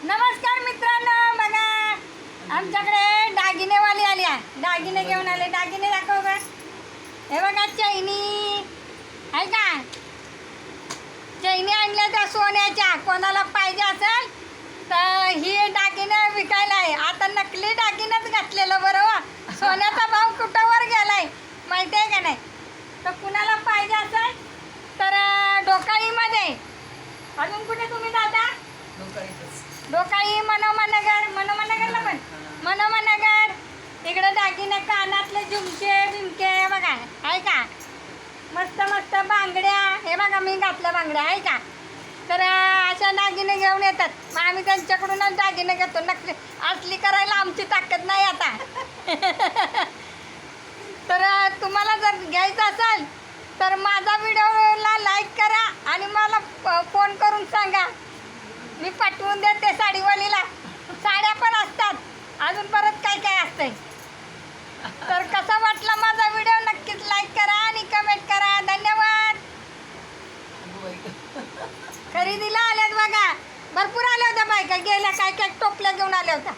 नमस्कार मित्रांनो, बघा आमच्याकडे दागिनेवाली आली आहे. दागिने घेऊन आले. दागिने दाखव ग. हे बघा चैनी आहे का, चैनी आणल्या त्या सोन्याच्या. कोणाला पाहिजे असेल तर ही दागिने विकायला आहे. आता नकली दागिनेच घातलेलं बरं वा. सोन्याचा भाव कुठं वर गेलाय माहिती आहे का नाही. तर कुणाला पाहिजे असेल तर डोकाळीमध्ये. अजून कुठे तुम्ही दादा? डोकाळी, मनोमानगरला पण मनोमानगर. इकडं दागिने, कानातले झुमके बिमके बघा आहे का. मस्त मस्त बांगड्या. हे बघा मी घातल्या बांगड्या आहे का. तर अशा दागिने घेऊन येतात. मग आम्ही त्यांच्याकडूनच दागिने घेतो. नकली असली करायला आमची ताकद नाही आता. तर तुम्हाला जर घ्यायचं असेल तर माझा व्हिडिओला लाईक करा आणि मला फोन करून सांगा. मी पाठवून देते साडीवालीला. साड्या पण असतात, अजून परत काय काय असतंय. तर कसा वाटला माझा व्हिडिओ नक्कीच लाईक करा आणि कमेंट करा. धन्यवाद. खरेदीला आल्यात बघा, भरपूर आल्या होत्या बायका. गेल्या काय काय टोपल्या घेऊन आल्या होत्या.